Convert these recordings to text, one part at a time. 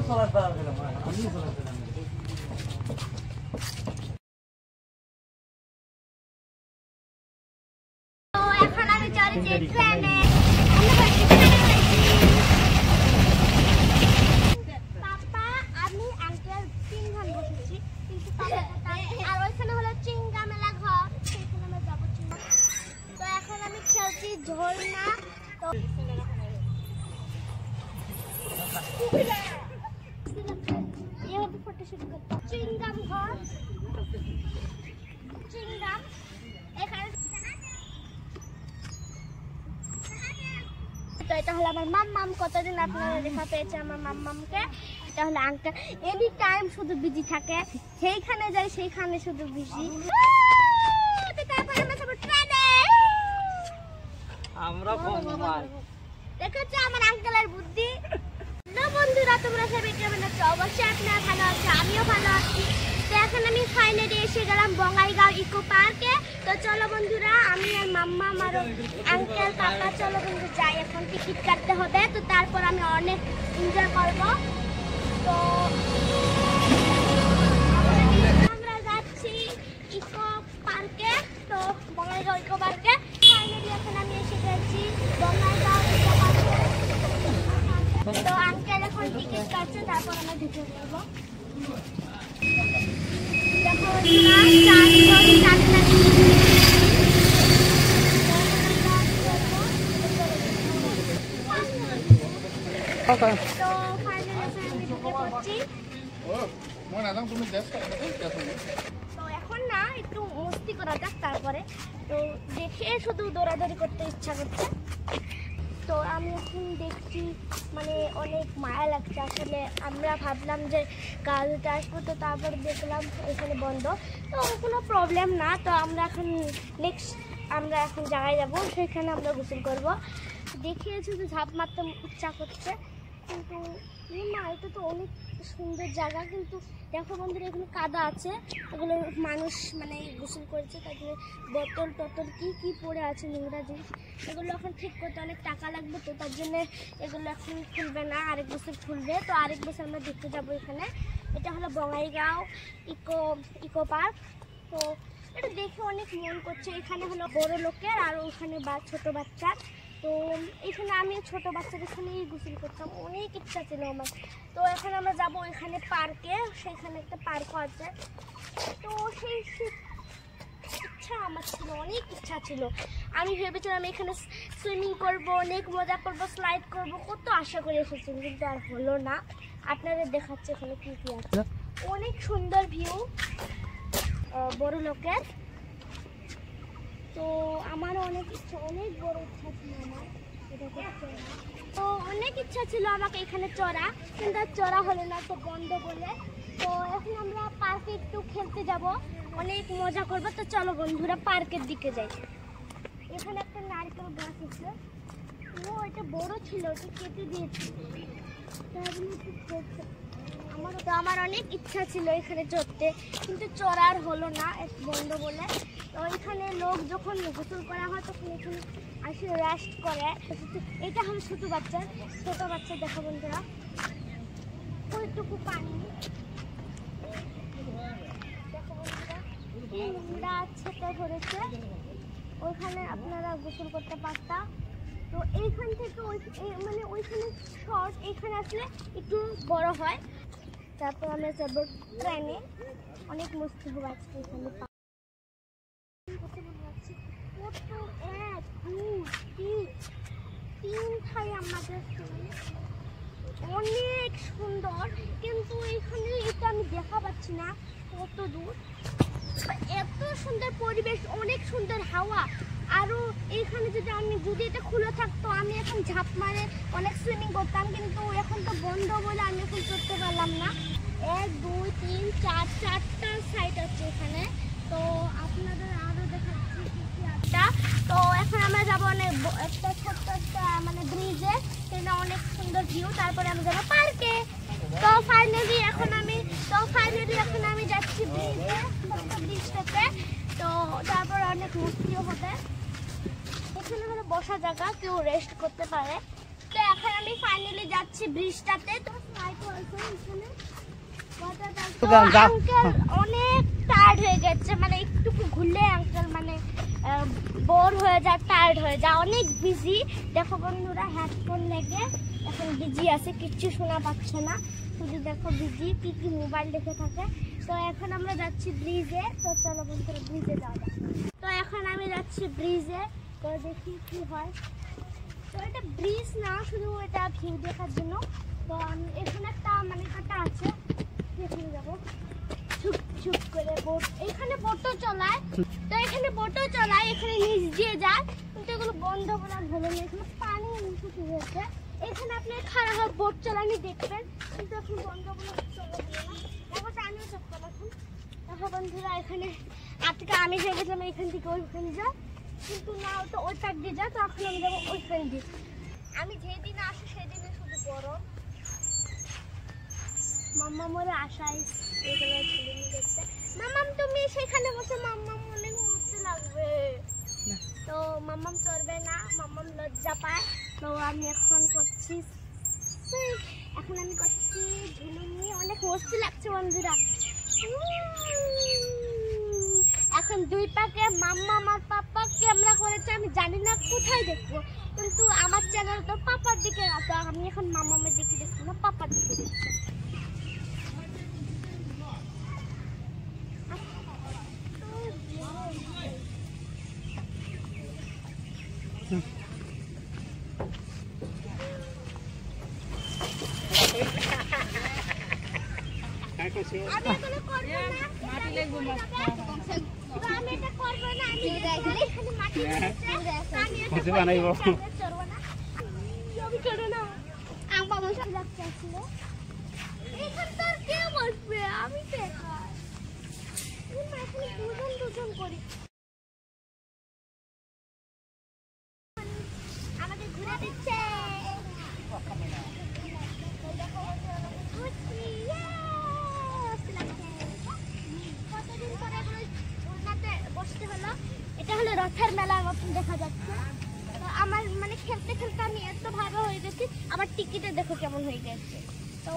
এখন আমি চলেছি ট্রেনে। পাপা আমি আঙ্কেল 3 জন বসেছি, কিন্তু আর ওইখানে হলো চিংড়া মেলা ঘর, সেখানে আমরা যাবো। তো এখন আমি খেলছি ঝর্ণা। তো ফটোশুট করতে চিংড়াম ঘর, চিংড়াম এখানে। তো এটা হলো আমার মাম্মাম, কতদিন আপনারা দেখা পেয়েছে আমার মাম্মামকে। এটা হলো আঙ্কেল, এনি টাইম শুধু বিজি থাকে, সেইখানে যাই সেইখানে শুধু বিজি। দেখেছো আমার আঙ্কেলের বুদ্ধি। বন্ধুরা তোমরা সবাই কেমন আছো? অবশ্যই আপনারা ভালো আছে, আমিও ভালো আছি। তো এখন আমি ফাইনালি এসে গেলাম বঙ্গাইগাঁও ইকো পার্কে। তো চলো বন্ধুরা, আমি আর মাম্মা আমার আঙ্কেল কাকা চলো বন্ধু যাই, এখন টিকিট কাটতে হবে। তো তারপর আমি অনেক এনজয় করবো। তো আমরা যাচ্ছি ইকো পার্কে, তো বঙ্গাইগাঁও ইকো পার্কে। ফাইনালি এখন আমি এসে গেছি বঙ্গাইগাঁও ইকো পার্কে। তো আঙ্কেল এখন টিকিট কাটছে, তারপর আমরা ঢুকে যাবো। দেখো তো ফাইনালি ঢুকে পড়ছি। তো এখন না একটু মস্তি করা যাক, তারপরে তো দেখে শুধু দৌড়াদৌড়ি করতে ইচ্ছা করছে। তো আমি এখন দেখছি মানে অনেক মায়া লাগছে আসলে। আমরা ভাবলাম যে গাড়িতে আসবো, তো তারপর দেখলাম এখানে বন্ধ। তো কোনো প্রবলেম না, তো আমরা এখন নেক্সট আমরা এখন জায়গায় যাবো, সেখানে আমরা গোসল করবো। দেখে শুধু ঝাঁপ মারতে ইচ্ছা করছে, কিন্তু না এটা তো অনেক সুন্দর জায়গা। কিন্তু দেখো বন্ধুরা এখানে কাদা আছে, এগুলো মানুষ মানে গোসল করছে, তারপরে বোতল টতল কি পড়ে আছে নোংরা জিনিস, এগুলো এখন ঠিক করতে অনেক টাকা লাগবে। তো তার জন্য এগুলো এখন খুলবে না, আরেক বছর খুলবে। তো আরেক বছর আমরা দেখতে যাবো এখানে। এটা হলো বঙ্গাইগাঁও ইকো পার্ক। তো এটা দেখে অনেক মন করছে। এখানে হলো বড় লোকের আর ওখানে ছোট বাচ্চার। তো এখানে আমি ছোট বাচ্চাদের এখানেই গোসল করতাম, অনেক ইচ্ছা ছিল আমার। তো এখন আমরা যাবো এখানে পার্কে, সেখানে একটা পার্কও আছে। তো সেই ইচ্ছা আমার ছিল, অনেক ইচ্ছা ছিল। আমি ভেবেছিলাম এখানে সুইমিং করবো, অনেক মজা করবো, স্লাইড করবো, কত আশা করে এসেছি, কিন্তু আর হলো না। আপনাদের দেখাচ্ছে এখানে কি কি আছে। অনেক সুন্দর ভিউ বড় লোকের। তো আমারও অনেক ইচ্ছা, অনেক বড় ইচ্ছা ছিল আমার এটা করতে। তো অনেক ইচ্ছা ছিল আমাকে এখানে চড়া, কিন্তু আর চড়া হলো না, তো বন্ধ বলে। তো এখন আমরা পার্কে একটু খেলতে যাব, অনেক মজা করবো। তো চলো বন্ধুরা পার্কের দিকে যাই। এখানে একটা নারকেল গাছ আছে, ও এটা বড় ছিল, ওটা কেটে দিয়েছি। আমার অনেক ইচ্ছা ছিল এখানে চড়তে, কিন্তু চড়ার হলো না বন্ধ বলে। তো এখানে লোক যখন গোসল করা হয় তখন এখানে আসে রেস্ট করে। এটা হলো ছোট বাচ্চা দেখো বন্ধুরা, ওইটুকু পানি দেখো বন্ধুরা, নোংরা ছেটে ধরেছে, ওইখানে আপনারা গোসল করতে পারতাম। তো এইখান থেকে মানে ওইখানে শর্ট, এইখানে আসলে একটু বড় হয়। তারপর আমরা যাবো ট্রেনে, অনেক মস্তি হবে আজকে এখানে। তিনটাই আমাদের অনেক সুন্দর, কিন্তু এখানে এটা আমি দেখা পাচ্ছি না কত দূর। এত সুন্দর পরিবেশ, অনেক সুন্দর হাওয়া। আরো এইখানে যদি এটা খুলে থাকতো আমি এখন ঝাঁপ মারে অনেক সুইমিং করতাম, কিন্তু এখন তো বন্ধ বলে আমি এখন করতে পারলাম না। 1 2 3 4 চারটা সাইড আছে এখানে। তো আপনাদের আরো দেখাচ্ছি কি একটা। তো এখন আমরা যাবো অনেক একটা ছোট্ট একটা মানে ব্রিজে, সেটা অনেক সুন্দর ভিউ। তারপরে আমরা যাবো পার্কে। তো ফাইনালি এখন আমি যাচ্ছি ব্রিজটাতে। তো তারপর অনেক মস্তিও হবে। এখানে হলো বসা জায়গা, কেউ রেস্ট করতে পারে। তো এখন আমি ফাইনালি যাচ্ছি ব্রিজটাতে। তো আঙ্কেল অনেক টায়ার্ড হয়ে গেছে, মানে একটু ঘুরলে আঙ্কেল মানে বোর হয়ে যায়, টায়ার্ড হয়ে যায়, অনেক বিজি। দেখো বন্ধুরা হেডফোন লেগে এখন বিজি আছে, কিচ্ছু শোনা পাচ্ছে না, শুধু দেখো বিজি কি মোবাইল দেখে থাকে। তো এখন আমরা যাচ্ছি ব্রিজে। তো চলো বন্ধুরা ব্রিজে যাওয়া যাক। তো এখন আমি যাচ্ছি ব্রিজে, তো দেখি কি হয়। তো এটা ব্রিজ না, শুধু এটা ভিউ দেখার জন্য। তো এখানে একটা মানে কাটা আছে, এখানে যাবো ছুপ ছুপ করে। বোট এখানে বোটও চলায়, তো এখানে বোটও চলায়, এখানে নিচ দিয়ে যায়, কিন্তু এগুলো বন্ধ করা হলো না, এখানে পানি শুকিয়ে হয়েছে। এখানে আপনি খারাপ হয় বোট চালানি দেখবেন, কিন্তু এখন বন্ধ করে চলে গেল না। দেখো আমিও চক্কর এখন। দেখো বন্ধুরা এখানে আজকে আমি ভেবেছিলাম এখান থেকে ওইখানে যা, কিন্তু না ওটা ওই পাক দিয়ে যা। তো এখন আমি যাবো ওইখান দিয়ে। আমি যেদিন আসি সেদিনে শুধু গরম। মাম্মা মোরে আশায় এগুলো ছেলে নিয়ে দেখতে। মাম্মাম তুমি সেখানে বসে, মাম্মাম অনেক মস্ত লাগবে। তো মাম্মাম চড়বে না, মাম্মাম লজ্জা পায়। তো আমি এখন করছি ঝুলুনি, অনেক মস্ত লাগছে বন্ধুরা। এখন দুই পাকে মাম্মা আমার পাপা ক্যামেরা করেছে, আমি জানি না কোথায় দেখবো, কিন্তু আমার চ্যানেল তো পাপার দিকে আছে। আমি এখন মাম্মামের দিকে দেখছি না, পাপার দিকে দেখছি। আমি এগুলো করব না, মাটি লাগবে না, আমি এটা করব না। আমি এখানে মাটি আছে, আমি এটা বানাইবো, চড়ব না, আমি করব না। আম্মা বসে লাগছে ছিল, এখান তো কে বসবে, আমি তো একা। আমি এখন দুজন করি। আমাকে ঘুরে দিচ্ছে। বসতে হলো, এটা হলো রথের মেলার মতন দেখা যাচ্ছে। তো আমার মানে খেলতে খেলতে আমি এত ভালো হয়ে গেছি, আমার টিকিটে দেখো কেমন হয়ে গেছে। তো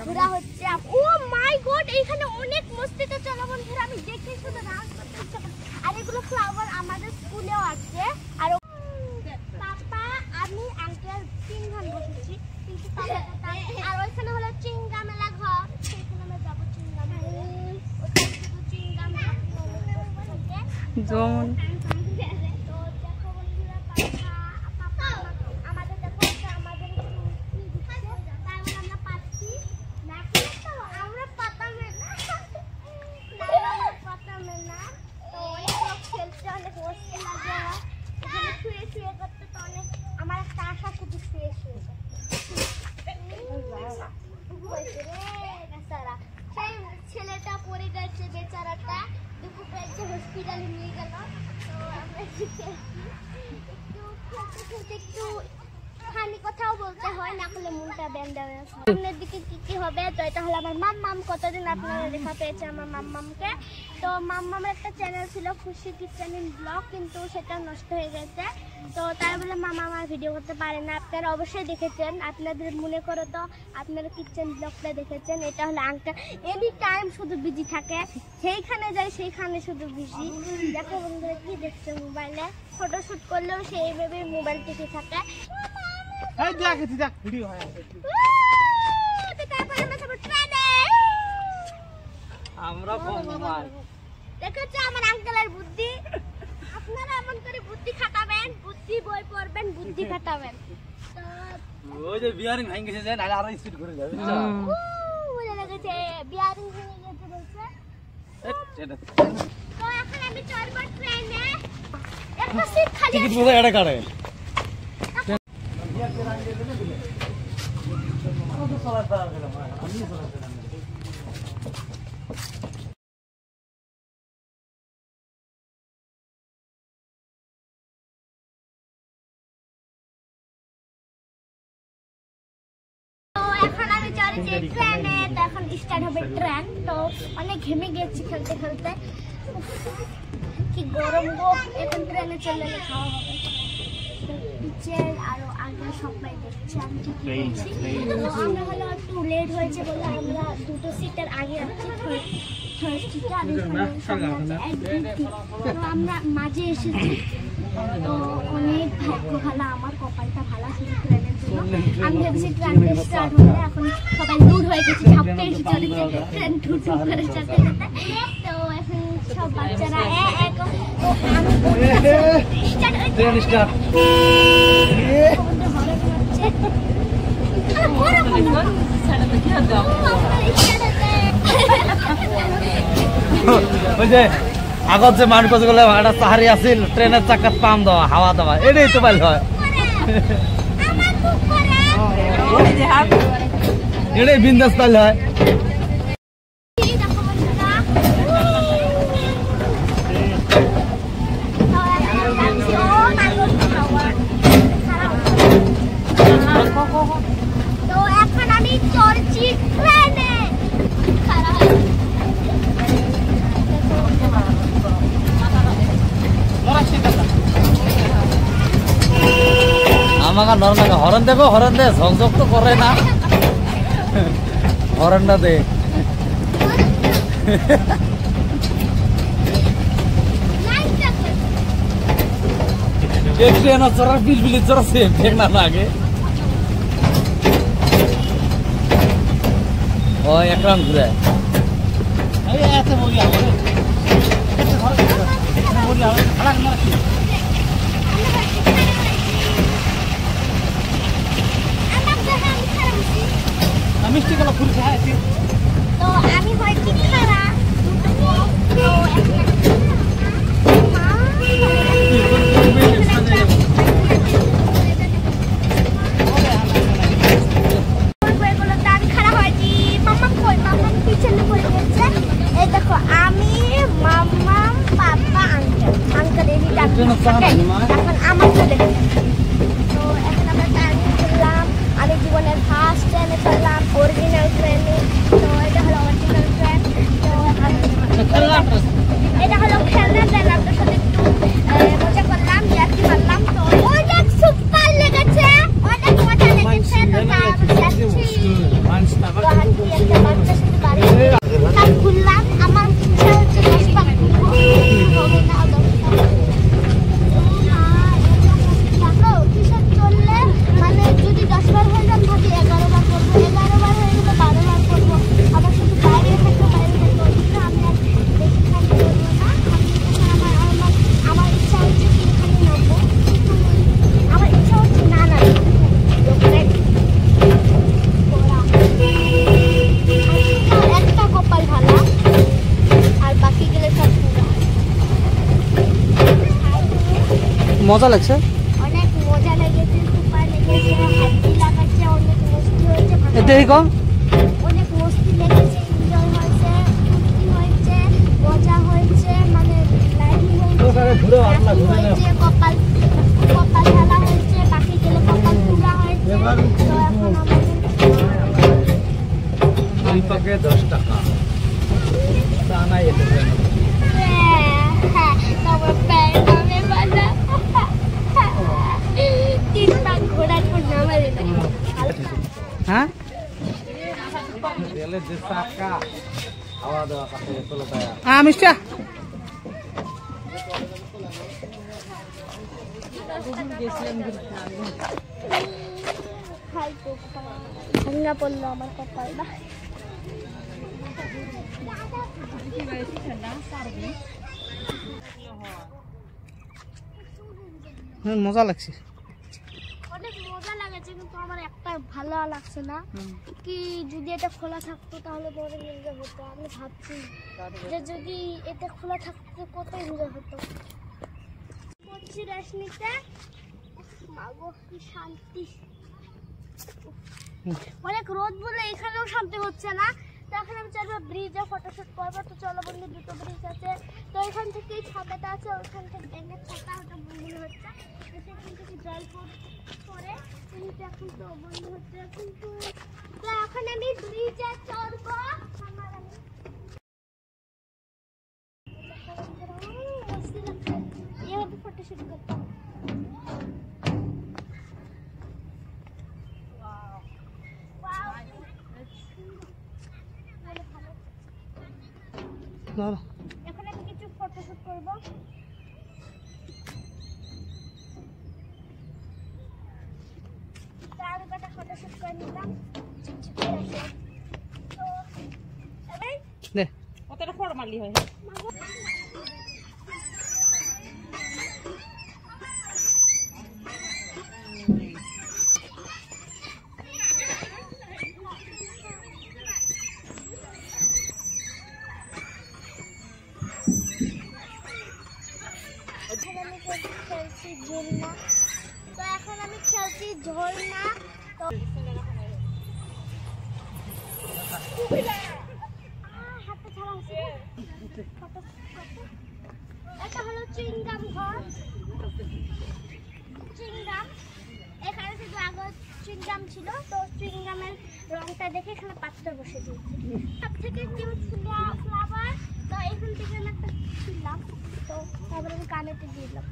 ঘোরা হচ্ছে। ও মাই গড, এখানে অনেক মস্তিতে চলো বন্ধুরা, আমি দেখে শুধু ডান্স করতে ইচ্ছা করছে। আর এগুলো ফ্লাওয়ার আমাদের স্কুলেও আছে। আর পাপা আমি আঙ্কেল 3 জন বসেছি, কিন্তু পাপা আর ওইখানে হলো চিংগা মেলা ঘর, সেখানে আমরা যাবো চিংগা মেলা। ওখানে শুধু চিংগা মেলা যেমন ছেলেটা পড়ে গেছে বেচারাটা, দুঃখ পেয়েছে, হসপিটালে নিয়ে গেল। তো আমরা একটু খানি কথাও বলতে হয়, না করলে মনটা ব্যান্ডা হয়ে যায়। সামনের দিকে কি হবে। তো এটা হলো আমার মাম্মাম, কতদিন আপনারা দেখা পেয়েছে আমার মাম্মামকে। তো মাম্মামের একটা চ্যানেল ছিল খুশি কিচেন ইন ব্লগ, কিন্তু সেটা নষ্ট হয়ে গেছে। তো তাই বলে মামা আমার ভিডিও করতে পারে না। আপনারা অবশ্যই দেখেছেন, আপনাদের মনে করো তো আপনারা কিচেন ব্লগটা দেখেছেন। এটা হলো আঙ্কেল এনি টাইম শুধু বিজি থাকে, সেইখানে যায় সেইখানে শুধু বিজি। দেখো বন্ধুরা কি দেখছে মোবাইলে, ফটোশুট করলেও সেইভাবে মোবাইল টিপে থাকে। দেখেছো আমার আঙ্কেলের বুদ্ধি। আপনারা এমন করে বুদ্ধি খাটাবেন, বুদ্ধি বই পড়বেন, বুদ্ধি খাটাবেন। ওই যে বিয়ারিং ভেঙে গেছে, যে নালে আরো স্পিড করে যাবে। বুঝে লেগেছে বিয়ারিং ভেঙে গেছে বলছে। তো এখন আমি চড়বো ট্রেনে, একটা সিট খালি আছে। টিকিট কোথায় এটা কাটে? এখন আমি চড়ে গেছে ট্রেনে, তো এখন স্টার্ট হবে ট্রেন। তো অনেক ঘেমে গেছি খেলতে খেলতে, কি গরম গো। এখন ট্রেনে চললে খাওয়া হবে। পিচের আরো আগে সবাই দেখছে আমি কি বলছি। তো আমরা হলো একটু লেট হয়েছে বলে আমরা দুটো সিটের আগে আছি, থার্ড সিটে। আর তো আমরা মাঝে এসেছি। তো অনেক ভাগ্য ভালো, আমার কপালটা ভালো শুধু ট্রেনের জন্য। আমি ভেবেছি ট্রেনটা স্টার্ট হলে, এখন সবাই দূর হয়ে গেছে, ঝাপটে এসে চলেছে ট্রেন ঠুট করে যেতে যেতে। তো এখন সব বাচ্চারা তো আমি স্টার্ট ট্রেন স্টার্ট ওই যে আগত যে মানুষ গুলো একটা চাহারি আছিল ট্রেনের চাকাত পাম দেওয়া হাওয়া দেওয়া এটাই তো পাইল হয় এটাই বিন্দাস পাইল হয় তো এখন আমি চলছি ট্রেনে। আমাকে নর্মাল হরন দেখো হরন দে ঝকঝক তো করে না হরনটা দে एक ट्रेन चरा बिल बिल चरा सेम देखना ना आगे ओ एक राउंड घुरे अरे ऐसे हो गया ऐसे हो गया खड़ा ना আমি স্টিক কলা ফুল খায় আছে তো আমি হয়তো খারা তো আমি মাম্মা পাপা আঙ্কেল এই এখন আমার চলে তো এখন আমরা ট্রেনে চললাম আমি জীবনের ফার্স্ট ট্রেনে চললাম অরিজিনাল ট্রেনে তো এটা হলো অরিজিনাল ট্রেন তো এটা হলো খেলনা ট্রেন আপনার সাথে একটু মজা করলাম ইয়ার্কি মারলাম তো অনেক সুপার লেগেছে অনেক মজা লেগেছে তো যাচ্ছি একটা বাচ্চার সাথে বাড়ি ঘুরলাম আমার ইচ্ছা হচ্ছে 10 বার হবে না 10 বার কিসের চললে মানে যদি 10 বার হয়ে যান ভাবি 11 বার করবো 11 বার হয়ে গেলে 12 বার করবো আবার শুধু বাইরে থাকবো কিন্তু আমি আর বেশি থাকতে পারবো না আমার ইচ্ছা হচ্ছে কি এখানে নামবো কিন্তু আমার ইচ্ছা হচ্ছে না একটা কপাল ভালো আর বাকি গেলে সব মজা লাগছে অনেক মজা লেগেছে সুপার লেগেছে হাতি লাগাচ্ছে অনেক মস্তি হয়েছে এটাই কম অনেক মস্তি লেগেছে এনজয় হয়েছে ফুর্তি হয়েছে মজা হয়েছে মানে লাইটিং হয়েছে কপাল খেলা হয়েছে বাকি গেলে কপাল খোলা হয়েছে তো এখন আমাদের দুই পাকে 10 টাকা তা নাই এটা হ্যাঁ তবে প্যান্ট আমি বাজা 3 পাক ঘোড়ার পর নামালে না হ্যাঁ তেলে যে চাকা হাওয়া দেওয়া কাছে চলে যায় মিষ্টা ভাঙা পড়লো আমার কপালটা মজা লাগছে অনেক মজা লাগছে কিন্তু আমার একটা ভালো লাগছে না কি যদি এটা খোলা থাকতো তাহলে পরে এনজয় হতো আমি ভাবছি যে যদি এটা খোলা থাকতো কত এনজয় হতো পড়ছি রশ্মিতে মাগো কি শান্তি অনেক রোদ বলে এখানেও শান্তি হচ্ছে না তো এখন আমি চাইবো ব্রিজে ফটোশুট করবো। তো চলো বন্ধু, দুটো ব্রিজ আছে। তো এখান থেকে ছাতাটা আছে, ওইখান থেকে ব্যাঙের ছাতা, ওটা বন্ধু হচ্ছে। তো সেখান থেকে জল পরে কিন্তু এখন তো বন্ধ হচ্ছে কিন্তু। তো এখন আমি ব্রিজে চড়বো। এইভাবে ফটোশুট করতাম। এখন আমি কিছু ফটোশুট করবো। তার একটা ফটোশুট করে নিলাম। তো এবার কতটা ফটো মারলি হয়? খেলছি ঝর্ণা। তো এখন আমি খেলছি ঝর্ণা। তো হাতটা ছাড়া হচ্ছে। এটা হলো চুইংগাম ঘর। চুইংগাম এখানে শুধু আগে চুইংগাম ছিল। তো চুইংগামের রংটা দেখে এখানে পাথর বসে দিয়েছি। সব থেকে কিউট ফ্লাওয়ার। তো এখান থেকে আমি একটা ছিলাম। তো তারপরে আমি কানেতে দিলাম।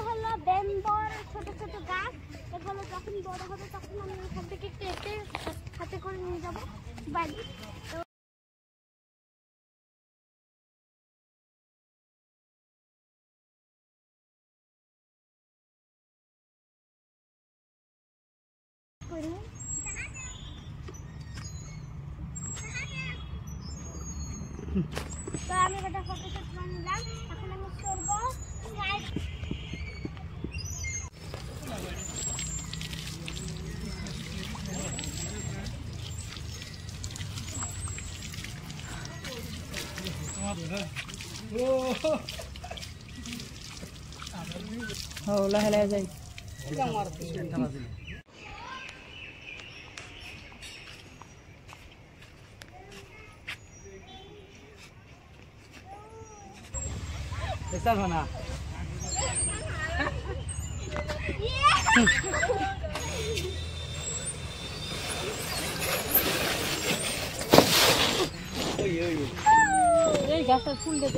হলো বেম্বর ছোট ছোট গাছ। এগুলো যখন বড় হবে তখন আমি এখান থেকে কেটে হাতে করে নিয়ে যাবো বাড়ি। তো তো আমি একটা ফটোশুট করে নিলাম। এখন আমি করবো লাহে লাহে যাই। না এই গাছটা ফুল দেখে